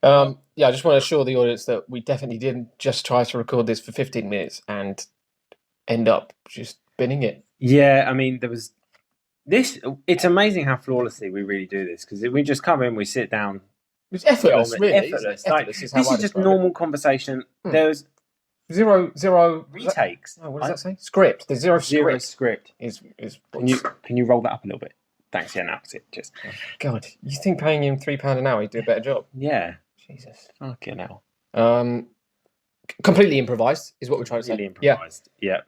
Yeah, I just want to assure the audience that we definitely didn't just try to record this for 15 minutes and end up just binning it. Yeah, I mean, there was this. It's amazing how flawlessly we really do this because we just come in, we sit down. It's effortless, really. Effortless. Effortless is how this is just normal conversation. There's zero retakes. What does that say? Script. There's zero script. Can you roll that up a little bit? Thanks. Yeah, no, that's it. Just God, you think paying him £3 an hour, he'd do a better job? Yeah. Jesus. Fucking hell. Completely improvised is what we're trying to say. Improvised. Yeah.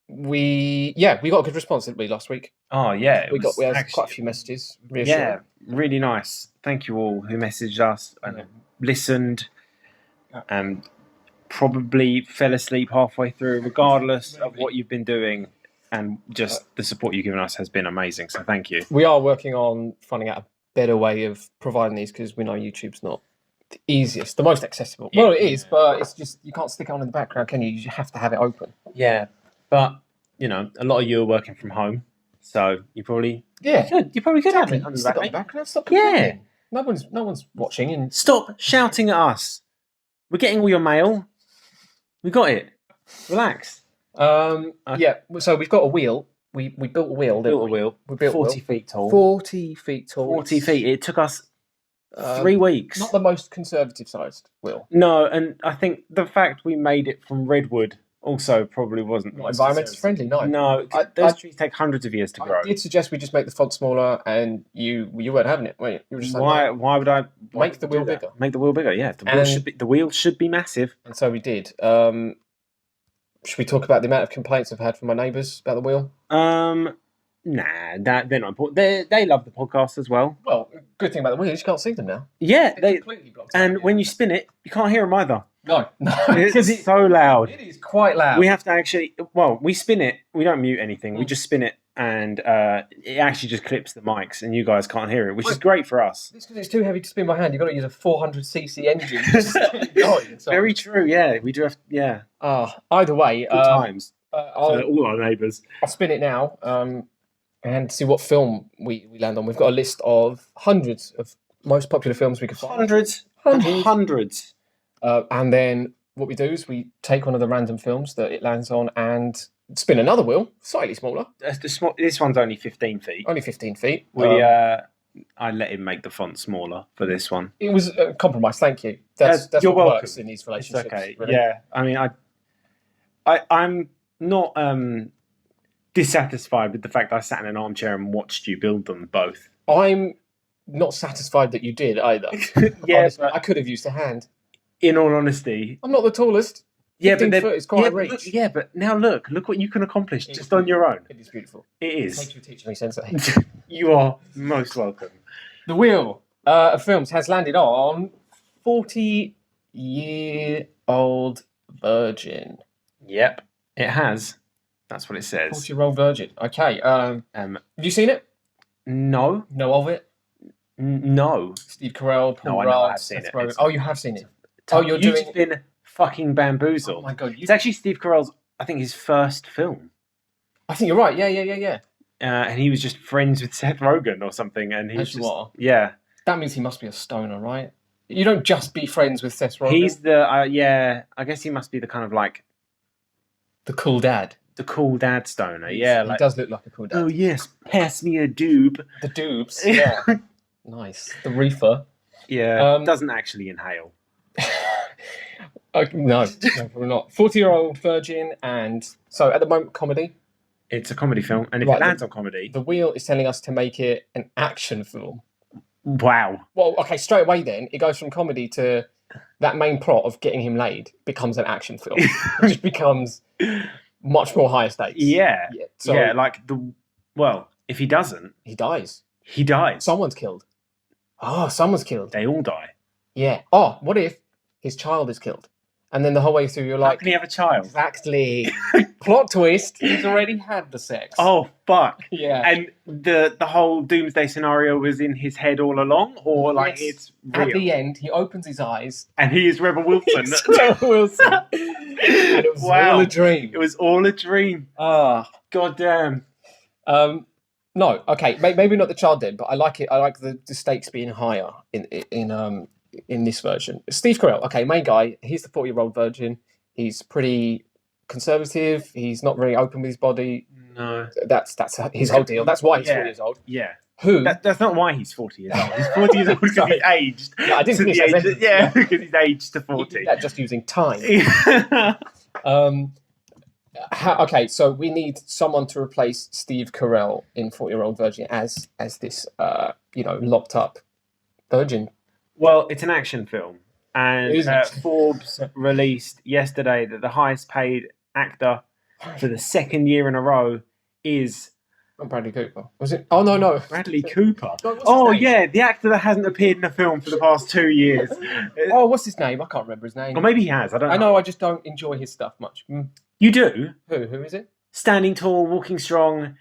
We got a good response, didn't we, last week? Oh yeah, we had quite a few messages. Yeah, really nice. Thank you all who messaged us and listened, and probably fell asleep halfway through, regardless of what you've been doing, and just the support you've given us has been amazing. So thank you. We are working on finding out a better way of providing these because we know YouTube's not the easiest, the most accessible. Well, it is, but it's just you can't stick it on in the background, can you? You have to have it open. Yeah. But, a lot of you are working from home, so you probably could have it on the background. Stop complaining. No one's watching. And stop shouting at us. We're getting all your mail. We got it. Relax. Yeah. So we've got a wheel. We built a wheel. We built 40 feet tall. 40 feet tall. 40 feet. It took us 3 weeks. Not the most conservative sized wheel. No, and I think the fact we made it from redwood also probably wasn't not environmentally friendly. No, those trees take hundreds of years to grow. I did suggest we just make the font smaller, and you weren't having it, were you? You were just why would I make the wheel bigger? Make the wheel bigger, yeah. The wheel should be massive, and so we did. Should we talk about the amount of complaints I've had from my neighbours about the wheel? Nah, they're not important. They love the podcast as well. Well, good thing about the wheel is you can't see them now. Yeah, they completely blocked. And when you spin it, you can't hear them either. No, it's so loud. It is quite loud. We have to actually. Well, we spin it. We don't mute anything. We just spin it, and it actually just clips the mics, and you guys can't hear it, which is great for us. It's because it's too heavy to spin by hand. You've got to use a 400cc engine. Just to keep going, so. Very true. Yeah, we do have. Yeah. Either way, good times. All our neighbours. I'll spin it now. And see what film we land on. We've got a list of hundreds of most popular films we could find. Hundreds. And then what we do is we take one of the random films that it lands on and spin another wheel, slightly smaller. This one's only 15 feet. Only 15 feet. I let him make the font smaller for this one. It was a compromise, thank you. That's you're what welcome. Works in these relationships. It's okay, really. Yeah. I mean, I'm not dissatisfied with the fact that I sat in an armchair and watched you build them both. I'm not satisfied that you did either. Yeah, honestly, I could have used a hand. In all honesty, I'm not the tallest. Yeah, but foot is quite a reach. But now look what you can accomplish just on your own. It is beautiful. It is. Thank you for teaching me, Sensei. You are most welcome. The wheel of films has landed on 40-year-old virgin. Yep, it has. That's what it says. 40-year-old virgin. Okay. Have you seen it? No. Know of it? No. Steve Carell, Paul Rudd, I have seen it. Oh, you have seen it. Oh, you've just been fucking bamboozled. Oh my God. It's actually Steve Carell's, I think, his first film. I think you're right. Yeah. And he was just friends with Seth Rogen or something. And he's just... What? Yeah. That means he must be a stoner, right? You don't just be friends with Seth Rogen. He's the... I guess he must be the kind of like... The cool dad. The cool dad stoner, yeah. He does look like a cool dad. Oh, yes. Pass me a doob. The doobs, yeah. Nice. The reefer. Yeah. Doesn't actually inhale. No, probably not. 40-year-old virgin, and so at the moment, comedy. It's a comedy film, and if it lands on comedy... The wheel is telling us to make it an action film. Wow. Well, okay, straight away then, it goes from comedy to that main plot of getting him laid becomes an action film. It just becomes much more higher stakes. Yeah. Well, if he doesn't... He dies. He dies. Someone's killed. Oh, someone's killed. They all die. Yeah. Oh, what if his child is killed? And then the whole way through, you're like... How can he have a child? Exactly. Plot twist, he's already had the sex. Oh, fuck. Yeah. And the whole doomsday scenario was in his head all along? Or, it's real? At the end, he opens his eyes... And he is Rebel Wilson. Rebel Wilson. And it was all a dream. It was all a dream. God damn. No, okay, maybe not the child dead, but I like it. I like the stakes being higher in in this version. Steve Carell, okay, main guy. He's the 40-year-old virgin. He's pretty conservative. He's not very open with his body. No, that's his whole deal. That's why he's 40 years old. Yeah. Who? That's not why he's 40 years old. He's 40 years old because he's aged. Yeah, I didn't finish that sentence. Yeah, because he's aged to 40. Yeah, just using time. Okay, so we need someone to replace Steve Carell in 40-year-old virgin as this locked up virgin. Well, it's an action film, and Forbes released yesterday that the highest paid actor for the second year in a row is not Bradley Cooper. Was it? Oh no, Bradley Cooper. Oh yeah, the actor that hasn't appeared in a film for the past 2 years. Oh, what's his name? I can't remember his name. Or maybe he has. I don't know. I know. I just don't enjoy his stuff much. You do? Who is it? Standing tall, walking strong.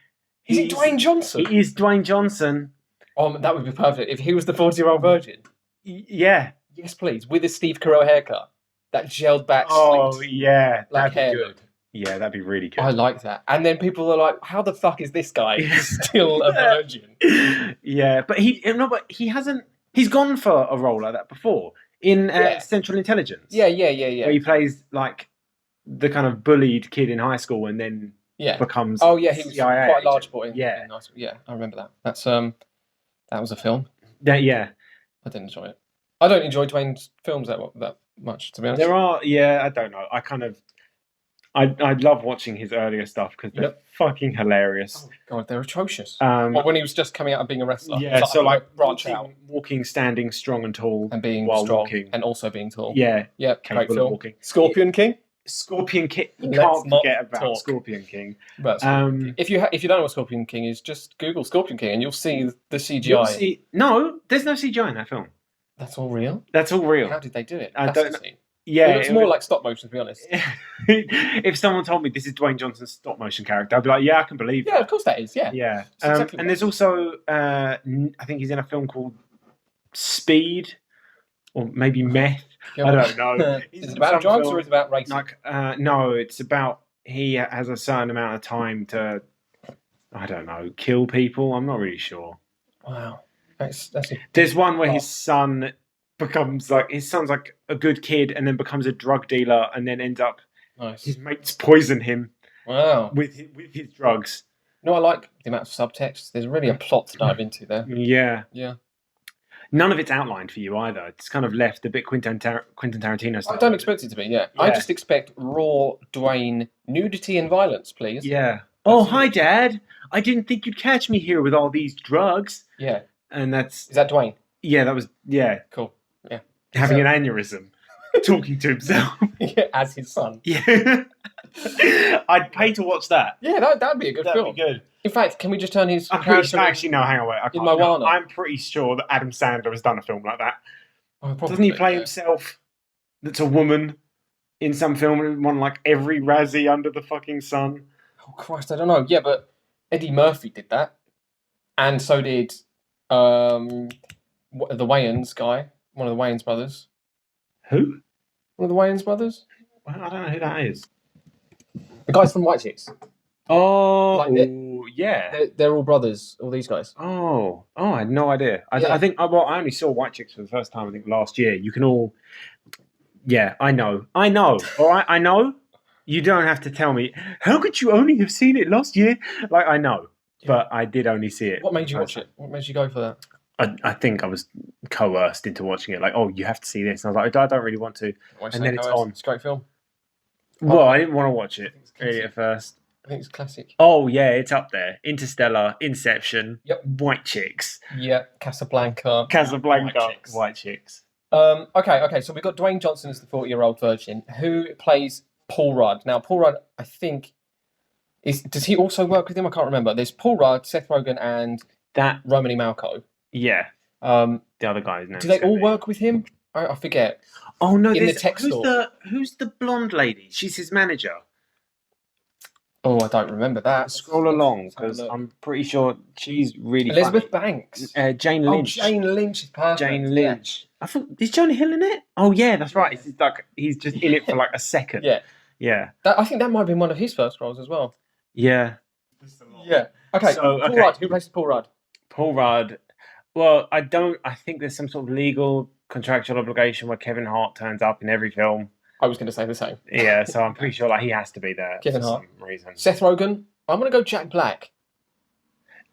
Is it Dwayne Johnson? He is Dwayne Johnson. Oh, that would be perfect if he was the 40-year-old virgin. Yeah. Yes, please. With a Steve Carell haircut, that gelled back. Oh yeah, that'd be good. Yeah, that'd be really good. I like that. And then people are like, "How the fuck is this guy still a virgin?" Yeah, but he hasn't. He's gone for a role like that before in Central Intelligence. Yeah. Where he plays like the kind of bullied kid in high school and then becomes. Oh yeah, he was CIA quite a large boy. Yeah, I remember that. That's that was a film. Yeah, I didn't enjoy it. I don't enjoy Dwayne's films that much, to be honest. There are, I don't know. I love watching his earlier stuff because they're fucking hilarious. Oh god, they're atrocious. When he was just coming out of being a wrestler. Yeah, so like branch out, walking, standing, strong and tall, and being while strong, walking, and also being tall. Yeah, great film. Walking. Scorpion King. Scorpion King. You can't forget about Scorpion King. But if you don't know what Scorpion King is, just Google Scorpion King and you'll see the CGI. No, there's no CGI in that film. That's all real? That's all real. How did they do it? I don't know. Yeah, it looks more like stop motion, to be honest. If someone told me this is Dwayne Johnson's stop motion character, I'd be like, yeah, I can believe that. Yeah, of course that is, yeah. Yeah. Exactly and there's also, I think he's in a film called Speed, or maybe Meth. I don't know. Is it about drugs or is it about racing? No, it's about he has a certain amount of time to, I don't know, kill people. I'm not really sure. Wow. There's one where his son's like a good kid and then becomes a drug dealer and then ends up his mates poison him. Wow. With his drugs. No, I like the amount of subtext. There's really a plot to dive into there. Yeah. Yeah. None of it's outlined for you either. It's kind of left a bit Quentin Tarantino style. I don't expect it to be, yeah. I just expect raw Dwayne nudity and violence, please. Yeah. Oh, hi, Dad. I didn't think you'd catch me here with all these drugs. Yeah. And Is that Dwayne? Yeah, that was... Yeah. Cool. Yeah. Having an aneurysm. Talking to himself. As his son. Yeah. I'd pay to watch that. Yeah, that'd be a good film. That'd be good. In fact, can we just turn his... Actually, no, hang on, wait. I can't. Moana? I'm pretty sure that Adam Sandler has done a film like that. Oh, probably, doesn't he play himself that's a woman in some film and won like every Razzie under the fucking sun? Oh, Christ, I don't know. Yeah, but Eddie Murphy did that. And so did the Wayans guy. One of the Wayans brothers. Who? One of the Wayans brothers? Well, I don't know who that is. The guys from White Chicks. Oh, yeah. They're all brothers, all these guys. Oh, I had no idea. I think, I only saw White Chicks for the first time, I think, last year. You can all... Yeah, I know. All right, I know. You don't have to tell me, how could you only have seen it last year? Like, I know, but I did only see it. What made you watch it? What made you go for that? I think I was coerced into watching it. Like, oh, you have to see this. And I was like, I don't really want to. And then it's on. It's a great film. Well, I didn't want to watch it really at first. I think it's classic. Oh, yeah, it's up there. Interstellar, Inception, White Chicks. Yeah, Casablanca, White Chicks. Okay, so we've got Dwayne Johnson as the 40-year-old virgin who plays Paul Rudd. Now, Paul Rudd, I think, does he also work with him? I can't remember. There's Paul Rudd, Seth Rogen, and that Romany Malco. Yeah. The other guy's name. Do they all work with him? I forget. Oh no! In the tech store. Who's the blonde lady? She's his manager. Oh, I don't remember that. Scroll along because I'm pretty sure she's really Elizabeth funny. Banks. Jane Lynch. Oh, Jane Lynch is perfect. Jane Lynch. Yeah. I thought is Jonah Hill in it? Oh yeah, that's right. It's like he's just in it for like a second. Yeah. I think that might have been one of his first roles as well. Yeah. Yeah. Okay. So, Paul Rudd. Who plays Paul Rudd? Paul Rudd. Well, I think there's some sort of legal contractual obligation where Kevin Hart turns up in every film. I was going to say the same. Yeah, so I'm pretty sure like he has to be there Kevin for Hart. some reason. Seth Rogen. I'm going to go Jack Black.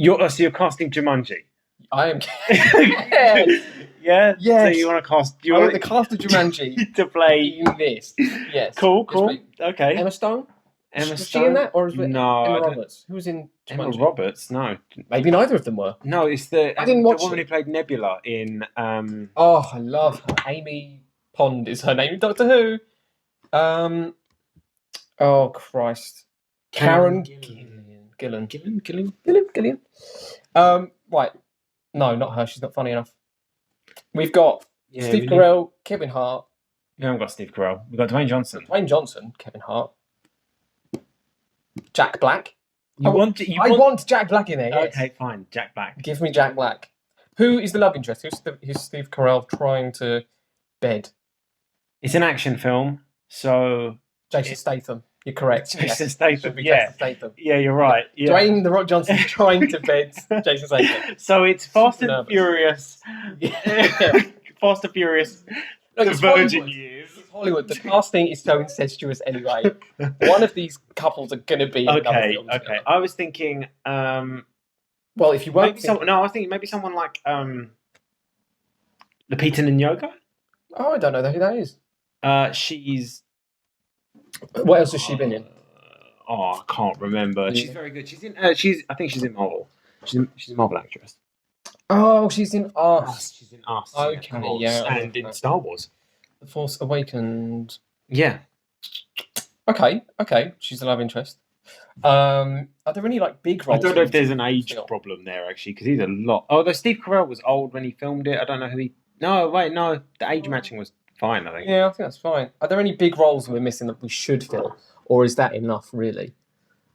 So you're casting Jumanji. I am. Yes. Yeah. Yes. So you want to cast? I want the cast of Jumanji to play in this. Yes. Cool. Yes, Okay. Emma Stone. Emma Was Stone. she in that, or was it No, Emma Roberts? Who was in Emma Jumanji? Roberts? No. Maybe neither of them were. No, it's the I didn't watch the woman it. who played Nebula in. Oh, I love her. Amy Pond is her name. Doctor Who. Oh Christ. Karen Gillan. Right. No, not her. She's not funny enough. We've got Steve Carell, Kevin Hart. We haven't got Steve Carell. We've got Dwayne Johnson. Dwayne Johnson, Kevin Hart. Jack Black. I want Jack Black in there. Yes. Okay, fine. Jack Black. Give me Jack Black. Who is the love interest? Who's Steve Carell trying to bed? It's an action film, so Jason Statham. You're correct. Jason Yes. Statham. Should be Yeah, Jason Statham. yeah, you're right. Yeah. Dwayne The Rock Johnson trying to bed Jason Statham. So it's Fast and Nervous. Furious. Yeah. Fast and Furious. Look, The it's Virgin Hollywood. Years. It's Hollywood. The casting is so incestuous anyway. One of these couples are going to be in another film Okay. together. I was thinking. Well, if you weren't thinking... I was thinking maybe someone like Lupita Nyong'o. Oh, I don't know who that is. She's. What else has she been in? I can't remember. Yeah. She's very good. She's in. I think she's in Marvel. She's a Marvel actress. Oh, she's in Us. She's in Us. Okay, of course. yeah. And in Star Wars. The Force Awakens. Yeah. Okay. She's a love interest. Are there any like big roles? I don't know if there's an age film? problem there actually, because he's a lot. Although Steve Carell was old when he filmed it. I don't know who he. No, wait, no. The age matching was fine. I think. Yeah, I think that's fine. Are there any big roles we're missing that we should fill, or is that enough really?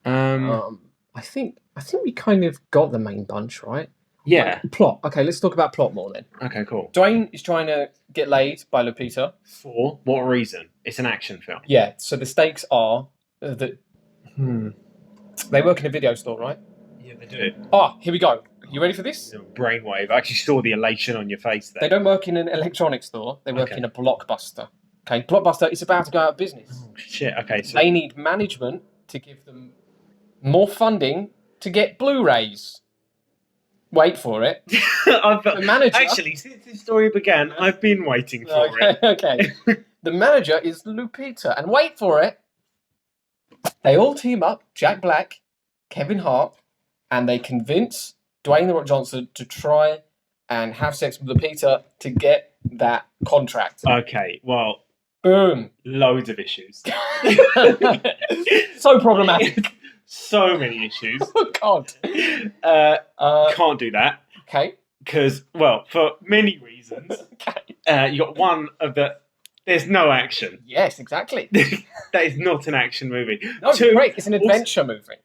I think we kind of got the main bunch, right? Yeah. Like, plot. Okay, let's talk about plot more then. Okay, cool. Dwayne is trying to get laid by Lupita. For what reason? It's an action film. Yeah. So the stakes are that they work in a video store, right? Yeah, they do. Ah, here we go. You ready for this? Brainwave. I actually saw the elation on your face there. They don't work in an electronics store. They work Okay. in a Blockbuster. Okay, Blockbuster is about to go out of business. Oh, shit. Okay, so They need management to give them more funding to get Blu-rays. Wait for it. The manager. Actually, since this story began, I've been waiting for it. Okay. The manager is Lupita, and wait for it. They all team up, Jack Black, Kevin Hart, and they convince Dwayne The Rock Johnson to try and have sex with Lupita to get that contract. Okay, well, Boom. loads of issues. So problematic. So many issues. Oh, God. Can't do that. Okay. Because, well, for many reasons. Okay. You got one of the... There's no action. Yes, exactly. That is not an action movie. No, Two, great. It's an adventure movie.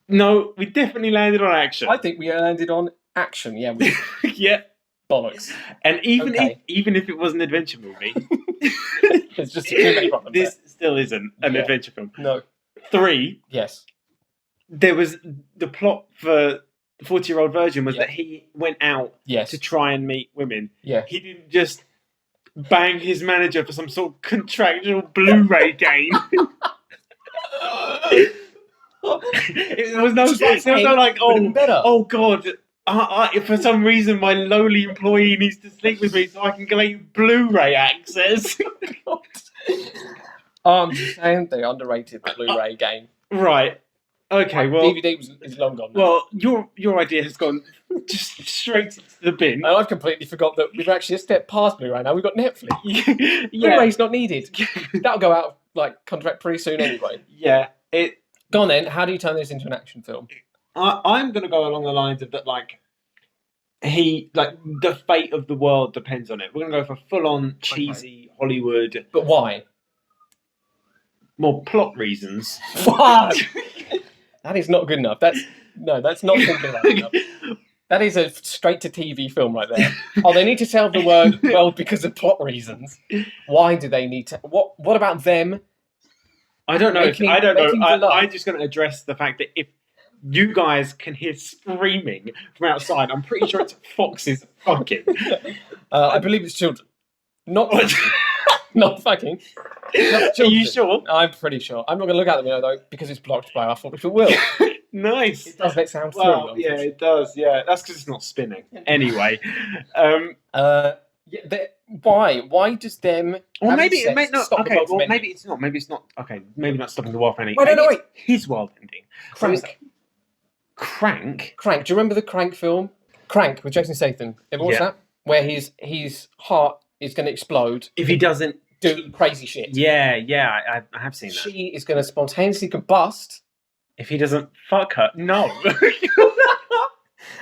No, we definitely landed on action. I think we landed on action. Yeah, we Yeah. bollocks. And even Okay. even if it was an adventure movie, There's just too many problems. this still isn't an Yeah. adventure film. No. 3, Yes. there was the plot for the 40-Year-Old Virgin was Yeah. that he went out Yes. to try and meet women. Yeah. He didn't just bang his manager for some sort of contractual Blu-ray game. There was no like, oh God, for some reason my lowly employee needs to sleep with me so I can get Blu-ray access. I'm just saying they underrated the Blu-ray game. Right. Okay. Well. DVD is long gone. Now. Well, your idea has gone just straight into the bin. And I've completely forgot that we've actually stepped past Blu-ray now. We've got Netflix. Yeah. Blu-ray's not needed. That'll go out of contract pretty soon anyway. Yeah. Go on then. How do you turn this into an action film? I'm going to go along the lines of that. The fate of the world depends on it. We're going to go for full-on cheesy Hollywood. But why? More plot reasons. Fuck! That is not good enough. That's not thinking about it enough. That is a straight-to-TV film right there. Oh, they need to sell the world because of plot reasons. Why do they need to? What about them? I don't know. Making I don't the know. love. I'm just going to address the fact that if you guys can hear screaming from outside. I'm pretty sure it's foxes fucking. I believe it's children. Not not fucking. Not Are children. you sure? I'm pretty sure. I'm not going to look out the window though because it's blocked by our forklift wheel. Nice. It does make sound through. Well, yeah, it does. Yeah, that's because it's not spinning. Anyway, why? Why does them? well, maybe it may sex not. stop the Okay, world's well, ending? maybe it's not. Maybe it's not. Okay, maybe not stopping the world ending. Wait, no, Maybe no, it's his world ending. Crank. Crank. Crank. Do you remember the Crank film? Crank with Jason Statham. Ever watched Yeah. that? Where his heart is going to explode If he doesn't do crazy shit. Yeah, I have seen that. She is going to spontaneously combust. If he doesn't fuck her, no.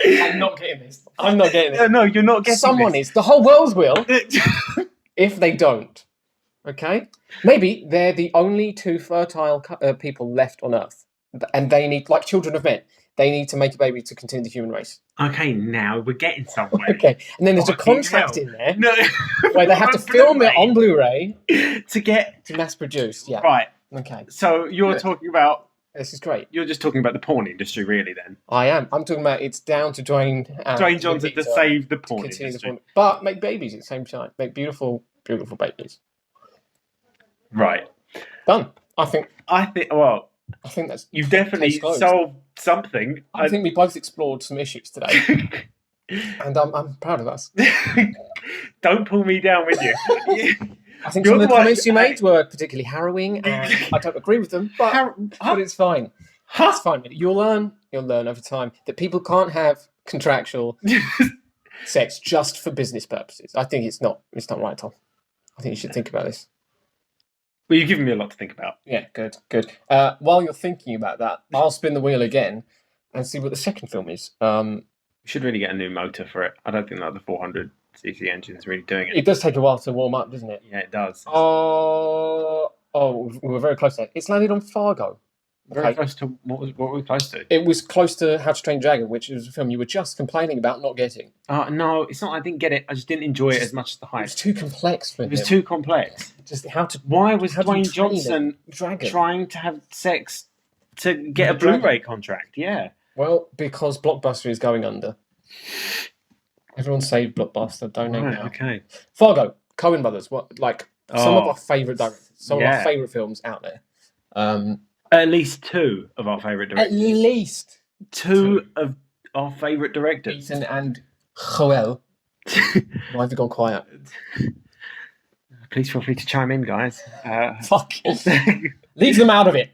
I'm not getting this. I'm not getting this. No, you're not getting Someone this. is. The whole world will. If they don't. Okay? Maybe they're the only two fertile people left on Earth. And they need, like children of men, they need to make a baby to continue the human race. Okay, now we're getting somewhere. Okay. And then there's a Fucking contract hell. in there No. where they have to film it on Blu-ray to get to mass produce. Yeah. right. Okay. So you're talking about. This is great. You're just talking about the porn industry, really. Then I am. I'm talking about it's down to Dwayne. Dwayne Johnson to save the porn continue the industry. porn, but make babies at the same time. Make beautiful, beautiful babies. Right. Done. I think. Well, I think that's. you've definitely case closed. solved something. I think we both explored some issues today, and I'm proud of us. Don't pull me down with you. I think You're some of the the one- comments you made were particularly harrowing, and I don't agree with them, but it's fine. It's fine. You'll learn over time that people can't have contractual sex just for business purposes. I think it's not right, Tom. I think you should think about this. Well, you've given me a lot to think about. Yeah, good. While you're thinking about that, I'll spin the wheel again and see what the second film is. We should really get a new motor for it. I don't think that the 400cc engine is really doing it. It does take a while to warm up, doesn't it? Yeah, it does. Oh, we were very close there. It's landed on Fargo. Very close to what were we close to? It was close to How to Train Your Dragon, which is a film you were just complaining about not getting. No, it's not. I didn't get it. I just didn't enjoy it as much as the It hype. was too complex for him. It was too complex. Just how to. Why was How do you Dwayne train Johnson a dragon? trying to have sex to get a With a dragon? Blu-ray contract? Yeah. Well, because Blockbuster is going under. Everyone saved Blockbuster. Donate Right, now. okay. Fargo, Coen Brothers. Some of Oh. our favourite directors. Some of Yeah. our favourite films out there. At least two of our favourite At directors. least Two of our favourite directors. Ethan and Joel. Why have you gone quiet? Please feel free to chime in, guys. Fuck. Leave them out of it.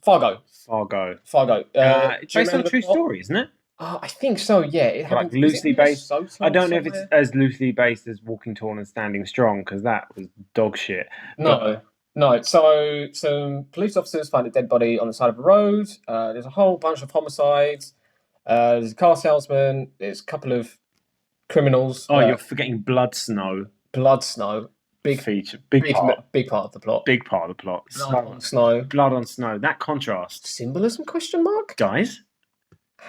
Fargo. Fargo. Do you Based on remember a the true plot? story, isn't it? I think so. Yeah, it happened. Like loosely is it based. Minnesota I don't know if it's somewhere? as loosely based as Walking Tall and Standing Strong, because that was dog shit. No. So some police officers find a dead body on the side of a road. There's a whole bunch of homicides. There's a car salesman. There's a couple of criminals. Oh, you're forgetting Blood Snow. Blood snow. Big Feature. Big part of the plot. Big part of the plot. Blood on snow. Blood on Snow. That contrast. Symbolism? Question mark. Guys,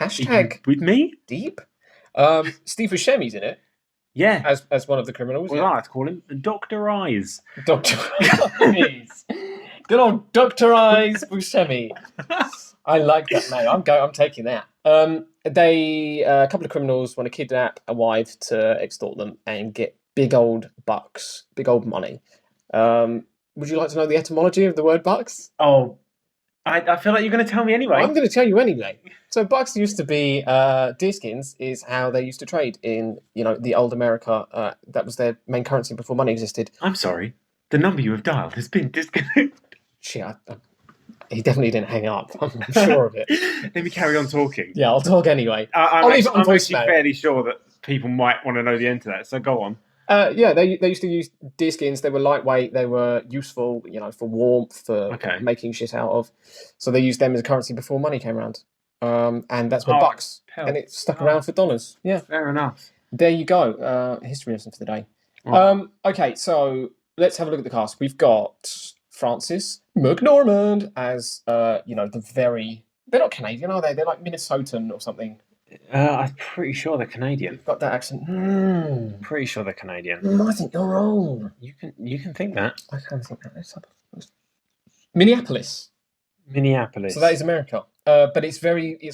are you Hashtag with me? deep. Steve Buscemi's in it Yeah. as one of the criminals. Well, I like to call him Dr. Eyes. Dr. Eyes. Good old Dr. Eyes Buscemi. I like that name. I'm taking that. A couple of criminals want to kidnap a wife to extort them and get big old bucks, big old money. Would you like to know the etymology of the word bucks? Oh, I feel like you're going to tell me anyway. I'm going to tell you anyway. So bucks used to be deerskins is how they used to trade in the old America. That was their main currency before money existed. I'm sorry. The number you have dialed has been disconnected. Shit, he definitely didn't hang up. I'm sure of it. Let me carry on talking. Yeah, I'll talk anyway. I'm I'll leave it on actually voicemail. fairly sure that people might want to know the end to that, so go on. Yeah, they used to use deerskins. They were lightweight. They were useful, for warmth, for Okay. making shit out of. So they used them as a currency before money came around. And that's where bucks. hell. And it stuck around for dollars. Yeah, Fair enough. there you go. History lesson for the day. Right. Okay, so let's have a look at the cast. We've got Francis McDormand as, the very... They're not Canadian, are they? They're like Minnesotan or something. I'm pretty sure they're Canadian. Got that accent. Pretty sure they're Canadian. I think you're wrong. You can think that. I can't think that. Let's have a- Minneapolis. Minneapolis. So that is America. But it's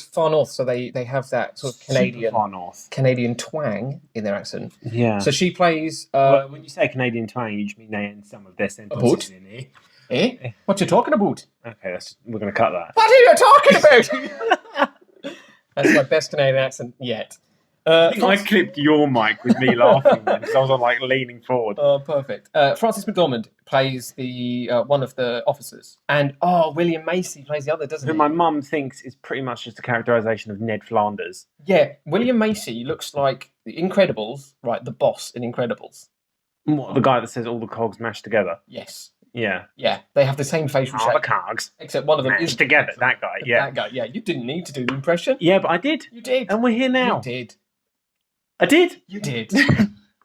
far north, so they have that sort of Super far north. Canadian twang in their accent. Yeah. So she plays. Well, when you say Canadian twang, you just mean they end some of their sentences in here. Eh? What you talking about? Okay, we're going to cut that. What are you talking about? That's my best Canadian accent yet. I think I clipped your mic with me laughing because I was on leaning forward. Oh, perfect. Francis McDormand plays the one of the officers, and William Macy plays the other, doesn't Who he? my mum thinks is pretty much just a characterisation of Ned Flanders. Yeah, William Macy looks like the Incredibles, right? The boss in Incredibles. What, the guy that says all the cogs mashed together? Yes. Yeah. Yeah, they have the same facial All the shape, cogs except one of them is mashed together. That guy. Yeah. That guy. Yeah, you didn't need to do the impression. Yeah, but I did. You did. And we're here now. You did. I did. You did.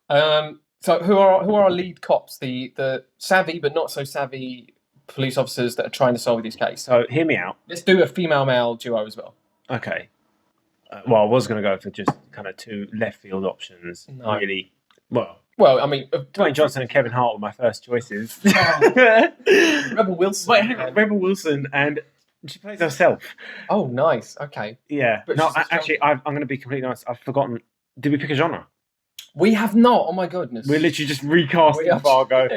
So who are our lead cops? The savvy but not so savvy police officers that are trying to solve this case. So hear me out. Let's do a female-male duo as well. Okay. Well, I was going to go for just kind of two left field options. No. Really. Well, I mean, Dwayne Johnson and Kevin Hart were my first choices. Rebel Wilson. Wait, hang on. Rebel Wilson, and she plays herself. Oh, nice. Okay. Yeah. But No, she's a actually, I'm going to be completely honest. I've forgotten. Did we pick a genre? We have not. Oh my goodness. We're literally just recasting Fargo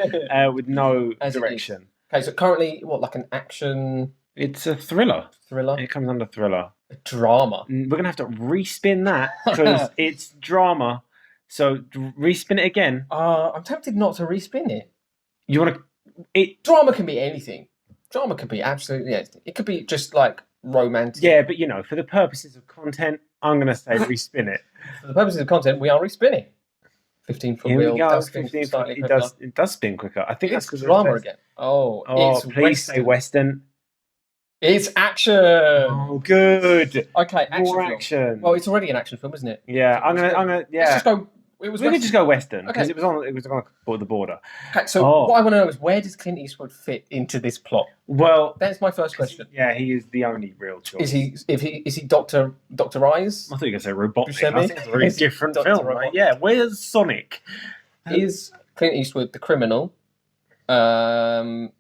with no As it is. direction. Okay, so currently, like an action It's a thriller. thriller, It comes under thriller. a drama. We're going to have to respin that because it's drama. So respin it again. I'm tempted not to respin it. You want to? Drama can be anything. Drama could be absolutely anything. It could be just like romantic. Yeah, but for the purposes of content, I'm going to say respin it. For the purposes of content, we are respinning. 15-foot Here wheel. we go. Does 15 slightly it quicker. does spin quicker. I think that's It's because drama again. Oh, it's please say Western. It's action. Oh, good. Okay, action. More film. action. Well, it's already an action film, isn't it? Yeah, I'm gonna. Let's Yeah, just go. It was we could just go Western because Okay. it was on the border. Okay, so what I want to know is where does Clint Eastwood fit into this plot? Well, That's my first question. yeah, he is the only real choice. Is he Doctor Eyes? I thought you were going to say Robotnik. Buscemi? I think it's a very Is different Dr. film. Robotnik? Right? Yeah, where's Sonic? Is Clint Eastwood the criminal, or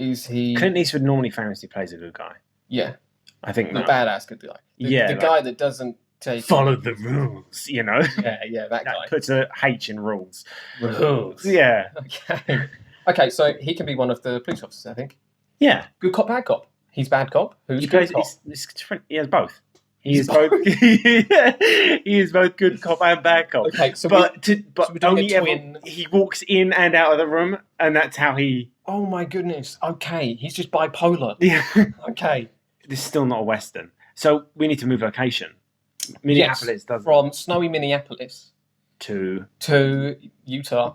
is he? Clint Eastwood normally famously plays a good guy. Yeah, I think the no. badass good guy. The guy that doesn't take follow the rules. Yeah, that guy. That puts a H in rules. Rules. Yeah. Okay. Okay, so he can be one of the police officers, I think. Yeah. Good cop, bad cop. He's bad cop. Who's good cop? He has both. He is both. He is both good cop and bad cop. Okay, so but we don't only get ever twin. he walks in and out of the room, and that's how he. Oh my goodness. Okay, he's just bipolar. Yeah. Okay. This is still not a Western, so we need to move location. Minneapolis does from snowy Minneapolis to Utah.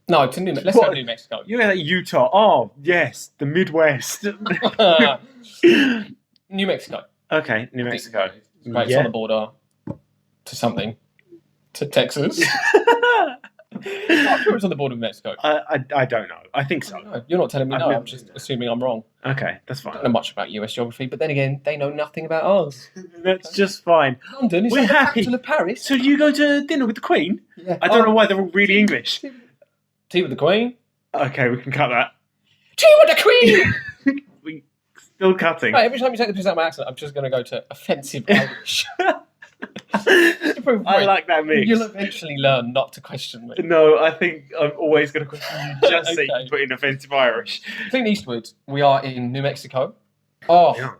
No, to Let's go to New Mexico. You know that Utah? Oh yes, the Midwest. New Mexico. Okay, New Mexico. Right, it's on the border to something. To Texas. I'm sure it's on the border of Mexico. I don't know. I think so. No, you're not telling me no. I'm just assuming I'm wrong. Okay, that's fine. I don't know much about US geography, but then again, they know nothing about ours. That's just fine. London is We're the happy. capital of Paris. So you go to dinner with the Queen? Yeah. I don't know why they're all really English. Tea with the Queen. Okay, we can cut that. Tea with the Queen! We still cutting. Right, every time you take the piss out of my accent, I'm just going to go to offensive Irish. I like that mix. You'll eventually learn not to question me. No, I think I'm always going to question you just so you can put in offensive Irish. Clint Eastwood, we are in New Mexico. Oh, Yeah.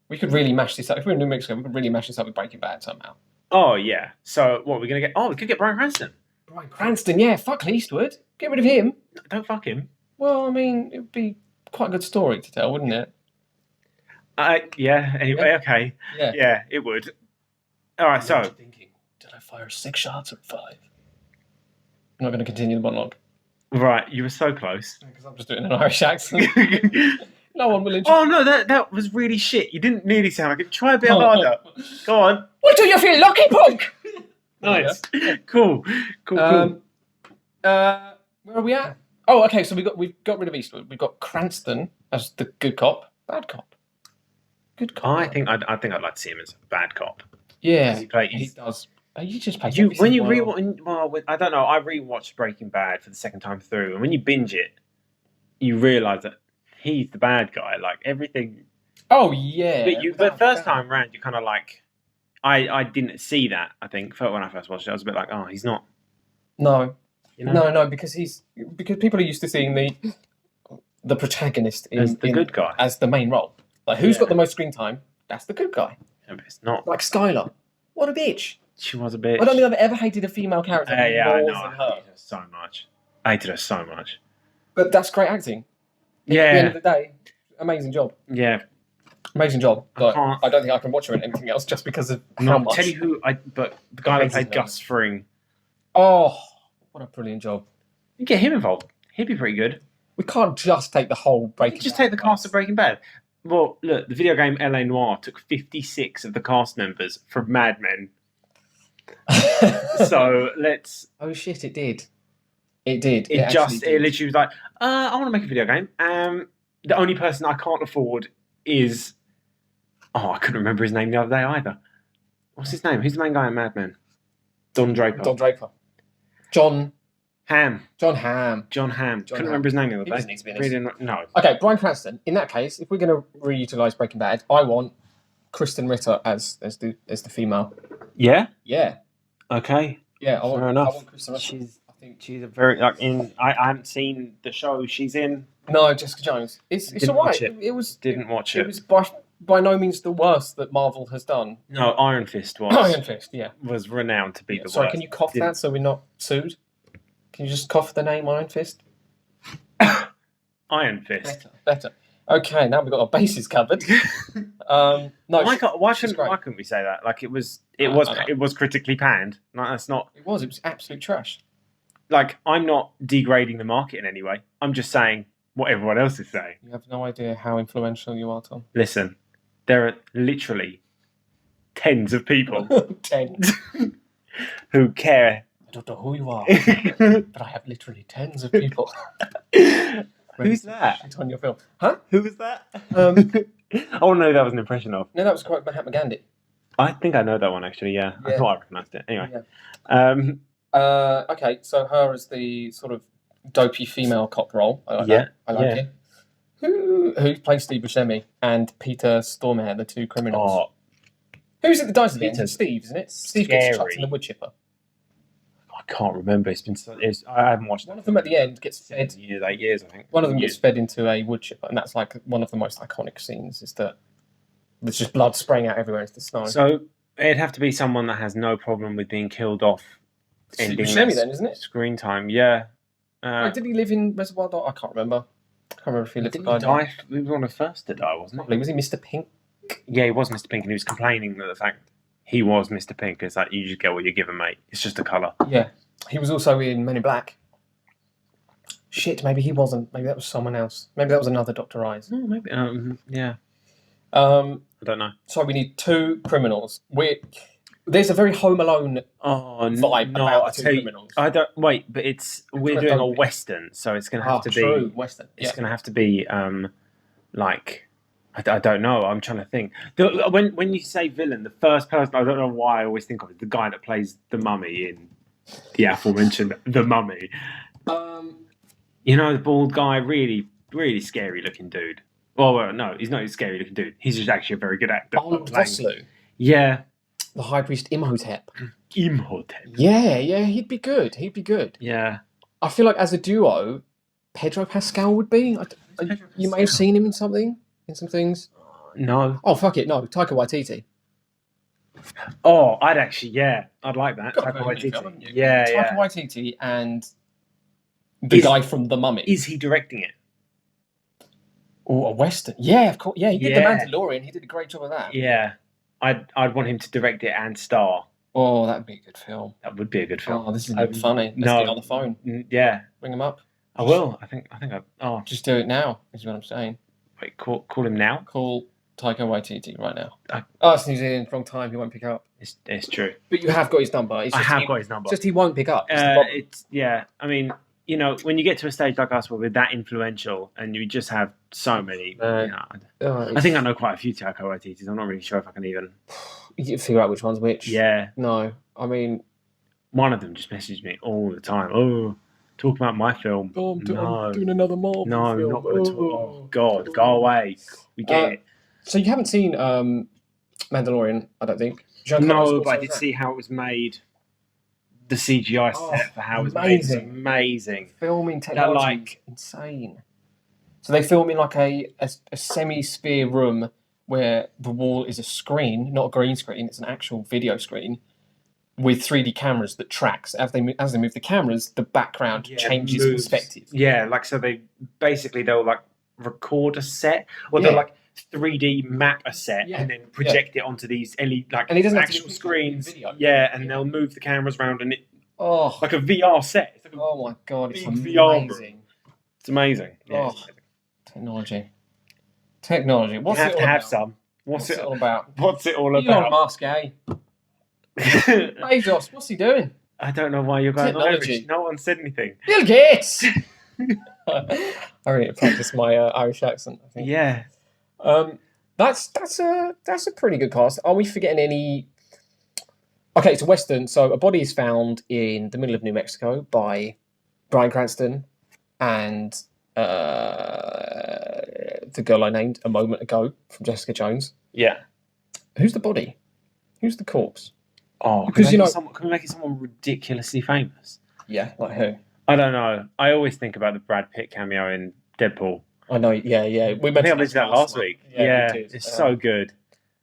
we could really mash this up. If we're in New Mexico, we could really mash this up with Breaking Bad somehow. Oh, yeah. So, what, we're going to get... Oh, we could get Bryan Cranston. Bryan Cranston, yeah, fuck Clint Eastwood. Get rid of him. Don't fuck him. Well, I mean, it would be quite a good story to tell, wouldn't it? Yeah, anyway, Yeah. okay. Yeah. Yeah, it would. All right, so... Thinking, did I fire 6 shots or 5? I'm not going to continue the monologue. Right, you were so close. Because I'm just doing an Irish accent. No one will enjoy. Oh, no, that was really shit. You didn't nearly sound like it. Try a bit harder. Go on. What do you feel lucky, punk? Nice. Cool. Where are we at? Oh, okay. So we've got rid of Eastwood. We've got Cranston as the good cop, bad cop. Good cop. I think I'd like to see him as a bad cop. Yeah, He does. You just play. When you rewatch, well, I don't know. I rewatched Breaking Bad for the second time through, and when you binge it, you realise that he's the bad guy. Like everything Oh yeah. But the first time round, you kind of like, I didn't see that. I think when I first watched it, I was a bit like, oh, he's not. No, You know? no, because people are used to seeing the protagonist As the good guy. as the main role. Like, who's got the most screen time? That's the good guy. Yeah, but it's not. Like Skylar. What a bitch. She was a bitch. I don't think I've ever hated a female character I know. more than I her. hated her so much. I hated her so much. But that's great acting. At the end of the day, amazing job. Yeah. Amazing job. But can't- I don't think I can watch her in anything else just because of how much. Tell you who but the guy that played Gus Fring. Oh, what a brilliant job. You get him involved. He'd be pretty good. We can't just take the whole Breaking Bad. Just take the cast of Breaking Bad. Well, look, the video game L.A. Noire took 56 of the cast members from Mad Men. So let's. Oh shit! It did. It did. It literally was like, I want to make a video game. The only person I can't afford is. Oh, I couldn't remember his name the other day either. What's his name? Who's the main guy in Mad Men? Don Draper. John Hamm. Couldn't remember his name the other day. He doesn't need to be in this. Really no. Okay, Bryan Cranston. In that case, if we're going to reutilise Breaking Bad, I want Kristen Ritter as the female. Yeah. Yeah. Okay. Yeah. Fair enough. I want Kristen Ritter. I think she's a very I haven't seen the show she's in. No, Jessica Jones. It's alright. Didn't watch it. It was by no means the worst that Marvel has done. No, Iron Fist was. Iron Fist, yeah. Was renowned to be the worst. Sorry, can you cough that so we're not sued? Can you just cough the name Iron Fist? Iron Fist. Better. Okay, now we've got our bases covered. No, why couldn't we say that? Like it was critically panned. Like, that's not. It was absolute trash. Like, I'm not degrading the market in any way. I'm just saying what everyone else is saying. You have no idea how influential you are, Tom. Listen, there are literally tens of people Tens. who care. I don't know who you are, but I have literally tens of people. Who's that? Shit on your film. Huh? Who was that? I want to know who that was an impression of. No, that was quite Mahatma Gandhi. I think I know that one, actually, yeah. I thought I recognised it. Anyway. Yeah. Okay, so her as the sort of dopey female cop role. I like that. I like it. Who plays Steve Buscemi and Peter Stormare, the two criminals? Oh. Who's it that dies at the end? It's Steve, isn't it? Steve gets chucked in the wood chipper. I can't remember. I haven't watched. One of them at the end gets fed. 8 years, I think. One of them gets fed into a wood chipper, and that's like one of the most iconic scenes. Is that there's just blood spraying out everywhere into the snow. So it'd have to be someone that has no problem with being killed off. Steve Buscemi, then, isn't it? Screen time, yeah. Did he live in Reservoir Dogs? I can't remember. I can't remember if he lived in die. He was one of the first to die, wasn't he? Probably. Was he Mr. Pink? Yeah, he was Mr. Pink, and he was complaining that the fact he was Mr. Pink is like, you just get what you're given, mate. It's just a colour. Yeah. He was also in Men in Black. Shit, maybe he wasn't. Maybe that was someone else. Maybe that was another Dr. Eyes. No, maybe. Yeah. I don't know. So we need two criminals. There's a very Home Alone vibe about the two criminals. I don't wait, but we're doing a western, so it's going to have to be western. It's going to have to be like. I don't know. I'm trying to think. When you say villain, the first person I don't know why I always think of is the guy that plays the mummy in the aforementioned The Mummy. You know, the bald guy, really, really scary looking dude. Well, no, he's not a scary looking dude. He's just actually a very good actor. Arnold Vosloo. Yeah. The High Priest Imhotep. Imhotep. Yeah, he'd be good. Yeah. I feel like as a duo, Pedro Pascal would be. You may have seen him in some things. No. Oh, fuck it, no. Taika Waititi. Oh, I'd like that. Taika Waititi. Yeah, Taika Waititi and the guy from The Mummy. Is he directing it? Oh, a western. Yeah, of course. Yeah, he did The Mandalorian. He did a great job of that. Yeah. I'd want him to direct it and star. Oh, that'd be a good film. That would be a good film. Oh, this is funny. Let's get on the phone. Yeah. Ring him up. I will. I think just do it now, is what I'm saying. Wait, call him now? Call Taika Waititi right now. It's New Zealand, wrong time, he won't pick up. It's true. But you have got his number. I have got his number. Just he won't pick up. I mean, you know, when you get to a stage like us where we're that influential and you just have so many, I think I know quite a few Taika Waititis. I'm not really sure if I can even... You can figure out which one's which. Yeah. No, I mean... One of them just messages me all the time. Oh, talk about my film. Oh, I'm doing another Marvel film. Not at all. Oh, God, go away. We get it. So you haven't seen Mandalorian, I don't think. No, but I did see how it was made. The CGI set for how it was made is amazing. Filming technology, insane. So they film in like a semi-sphere room where the wall is a screen, not a green screen. It's an actual video screen with 3D cameras that tracks. As they move the cameras, the background changes perspective. Yeah, like so they'll like record a set, or they'll like 3D map a set and then project it onto these actual screens. Yeah, and they'll move the cameras around and like a VR set. It's like oh my god, it's amazing. VR. It's amazing. Yeah, Technology. What's it all about? What's it all about? What's it all about? Elon Musk, eh? Bezos, what's he doing? I don't know why you're going Irish. No one said anything. Bill Gates. I really need to practice my Irish accent, I think. Yeah. That's a pretty good cast. Are we forgetting any? Okay, it's a Western. So a body is found in the middle of New Mexico by Bryan Cranston and the girl I named a moment ago from Jessica Jones. Yeah. Who's the body? Who's the corpse? Oh, because can we make it someone ridiculously famous? Yeah, like who? I don't know. I always think about the Brad Pitt cameo in Deadpool. I know, yeah. I mentioned that last week. Yeah, it's so good.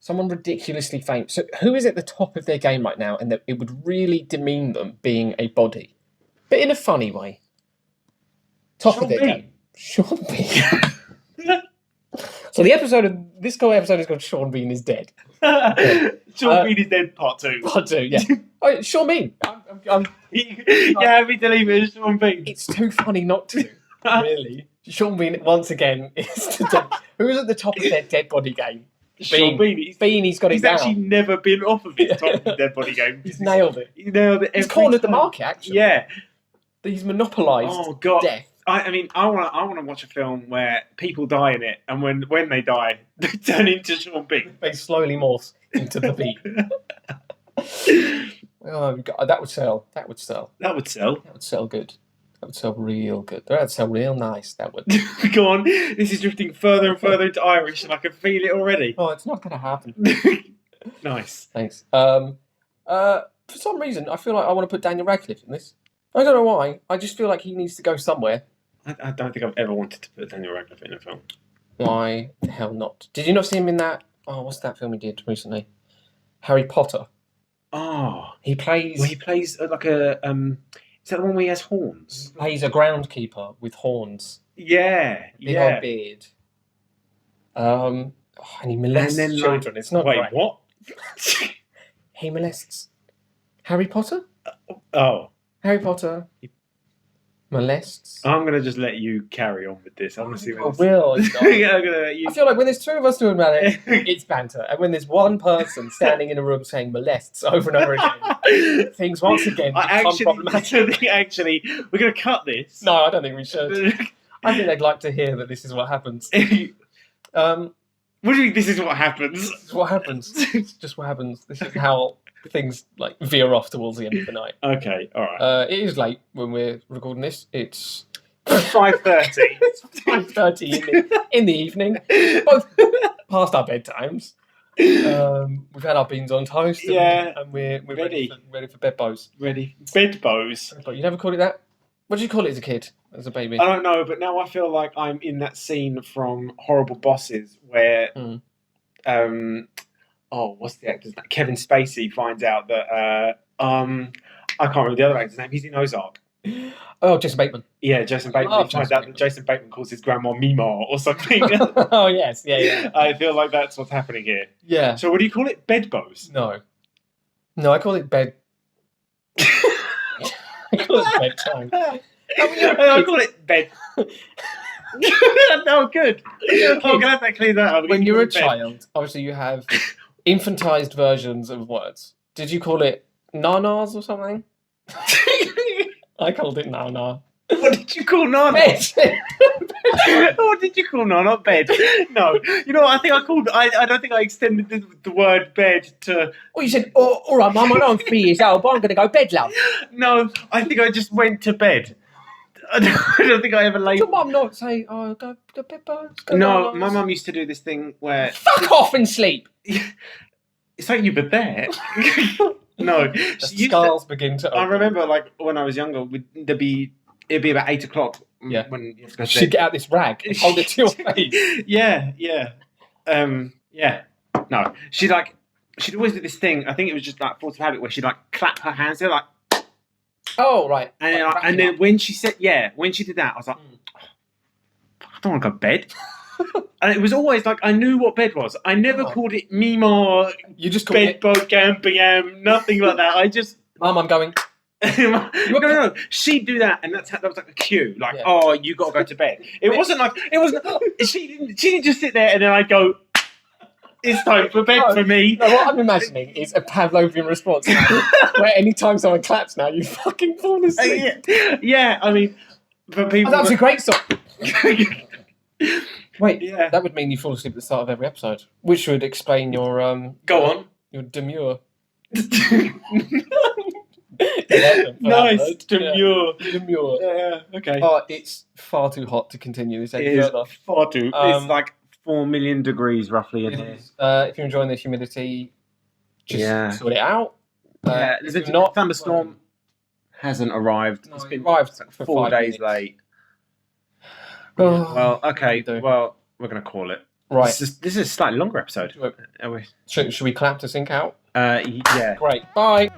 Someone ridiculously famous. So who is at the top of their game right now and that it would really demean them being a body? But in a funny way. Top of their game. Sean Bean. So this episode is called Sean Bean is Dead. Sean Bean is Dead Part 2. Part 2, yeah. Oh, Sean Bean. Happy to leave it as Sean Bean. It's too funny not to. Really. Sean Bean, once again, is who's at the top of their dead body game? Sean Bean. He's got it down. He's actually never been off of his top of the dead body game. He's nailed it. He nailed it. He's cornered the market, actually. Yeah. He's monopolised death. I mean, I want to watch a film where people die in it, and when they die, they turn into Sean Bean. They slowly morph into the Bean. Oh, God, that would sell. That would sell good. That would sell real good. That would sell real nice. That would. Go on. This is drifting further and further into Irish, and I can feel it already. Oh, it's not going to happen. Nice. Thanks. For some reason, I feel like I want to put Daniel Radcliffe in this. I don't know why. I just feel like he needs to go somewhere. I don't think I've ever wanted to put Daniel Radcliffe in a film. Why the hell not? Did you not see him in that? Oh, what's that film he did recently? Harry Potter. Oh, he plays like a Is that the one where he has horns? He plays a groundkeeper with horns. Yeah, Big old beard. And he molests children. It's not great. What? He molests Harry Potter. Harry Potter. Molests. I'm going to just let you carry on with this. I want to see what I will. Yeah, I'm gonna let you... I feel like when there's two of us doing about it, it's banter. And when there's one person standing in a room saying molests over and over again, things once again become problematic. Actually, we're going to cut this. No, I don't think we should. I think they'd like to hear that this is what happens. What do you mean this is what happens? It's what happens. It's just what happens. This is how things like veer off towards the end of the night. Okay, all right. It is late when we're recording this. It's 5:30. It's 5:30 in the evening. Both past our bedtimes. We've had our beans on toast. And we're ready for bedbows. Bedbows. You never called it that? What did you call it as a kid, as a baby? I don't know, but now I feel like I'm in that scene from Horrible Bosses where, what's the actor's name? Kevin Spacey finds out that, I can't remember the other actor's name. He's in Ozark. Oh, Jason Bateman. Yeah, Jason Bateman. He finds out that Jason Bateman calls his grandma Mima or something. Oh, yes. Yeah. I feel like that's what's happening here. Yeah. So what do you call it? Bedbows? No, I call it bed. I call it bedtime. I call it bed. No, good. I'm glad they cleared that up. When you're a child, obviously you have infantized versions of words. Did you call it nanas or something? I called it nana. What did you call nana? Bed. What did you call nana? Bed. No. You know what? I don't think I extended the word bed to... Well, you said, all right, Mum, I know I'm 3 years old, but I'm going to go bed, love. No, I think I just went to bed. I don't think I ever laid. Your mum not say, "Oh, go Pippa"? No, my mum used to do this thing where Fuck off and sleep. it's like you were there. No, The scars begin to. I Open. remember, like when I was younger, it'd be about 8 o'clock. Yeah. When you have to go to She'd bed. get out this rag and hold it to your face. Yeah. Yeah. No, she'd always do this thing. I think it was just like force of habit where she'd like clap her hands there, like, Oh right. and then when she did that, I was like, I don't want to go to bed. And it was always like I knew what bed was. I never called it Mima. You just called it bedbug gam, nothing like that. I just Mum, I'm going. no. She'd do that, and that was like a cue. Like, oh, you got to go to bed. It wasn't. She didn't just sit there and then I'd go. It's time for bed for me. No, what I'm imagining is a Pavlovian response where anytime someone claps now, you fucking fall asleep. Yeah, I mean, for people. Oh, that was a great song. Wait, Yeah. that would mean you fall asleep at the start of every episode, which would explain your Go on. your demure. Nice, demure. Demure. Yeah. Okay. Oh, it's far too hot to continue this It is further. far too. It's like 4 million degrees roughly in here. If you're enjoying the humidity, just sort it out. There's if a not, thunderstorm hasn't arrived. No, It's it been arrived for 4 5 days minutes. late. Oh, Well, okay. what do we do? Well, we're gonna call it. Right. This is a slightly longer episode. Are we? Should we clap to sync out? Yeah. Great. Bye.